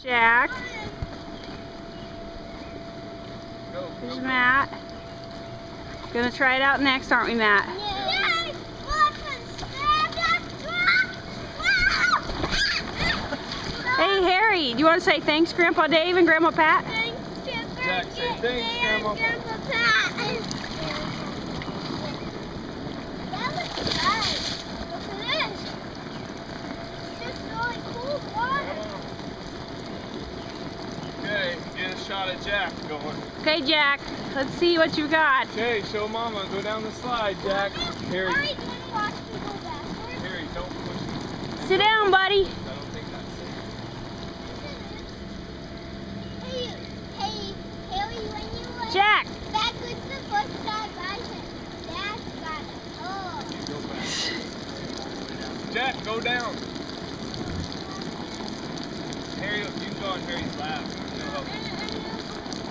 Jack. Here's Matt. Gonna try it out next, aren't we, Matt? Hey, Harry, do you want to say thanks, Grandpa Dave and Grandma Pat? Jack, say thanks, Grandma Pat. That looks nice. Look at this. It's just really cool water. Okay, get a shot at Jack going. Okay, Jack, let's see what you got. Okay, show Mama. Go down the slide, Jack. Harry. Harry, can you watch me go backwards? Harry, don't push me. Sit down, buddy. I don't think that's safe. Hey, Harry, when you went Jack. backwards the first time, I said, that's got it. Oh. Go back. Jack, go down. Harry, you can go on Harry's lap.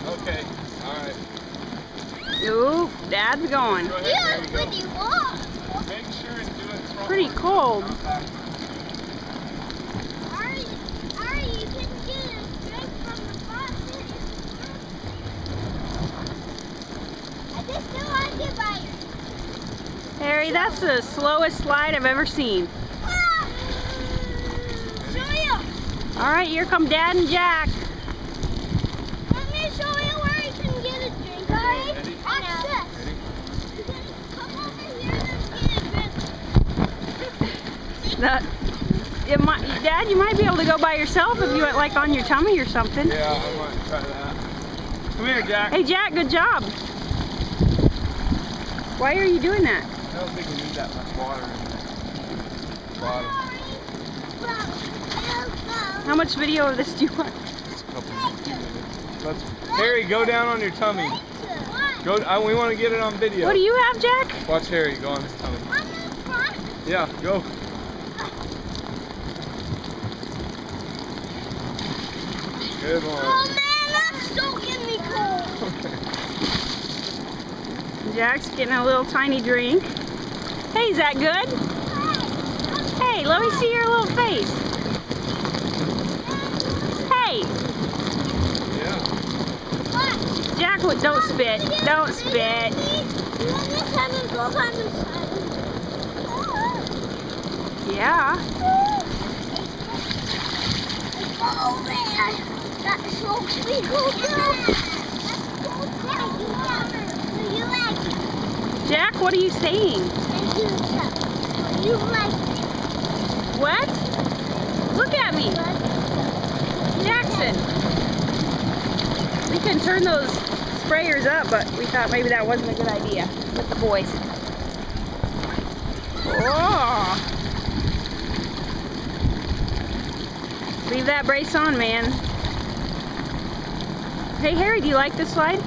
Okay, alright. Ooh, Dad's going. Go ahead, Yeah, Harry, go. when you walk. Make sure and do it front. Pretty cold. Ari, you can get a drink from the faucet. I just don't like it by Harry, that's the slowest slide I've ever seen. Show you. All right, here come Dad and Jack. Let me show you where you can get a drink. Alright? Ready? Watch this. Ready? Come over here and get a drink. Dad, you might be able to go by yourself if you went like on your tummy or something. Yeah, I might try that. Come here, Jack. Hey, Jack, good job. Why are you doing that? I don't think we need that much water in the bottom. How much video of this do you want? Just a few minutes. Harry, go down on your tummy. Go. We want to get it on video. What do you have, Jack? Watch Harry go on his tummy. On the front. Yeah, go. Good one. Oh man, that's so getting me cold. Jack's getting a little tiny drink. Hey, is that good? Hey, let me see your little face. Hey, Yeah. What? Jack, don't spit. Don't spit. You want this time and go on the side? Yeah. Oh man, that smokes me cold now. You like it? Jack, what are you saying? And you like it? What? Look at me. Jackson. We can turn those sprayers up, but we thought maybe that wasn't a good idea with the boys. Oh. Leave that brace on, man. Hey, Harry, do you like this slide?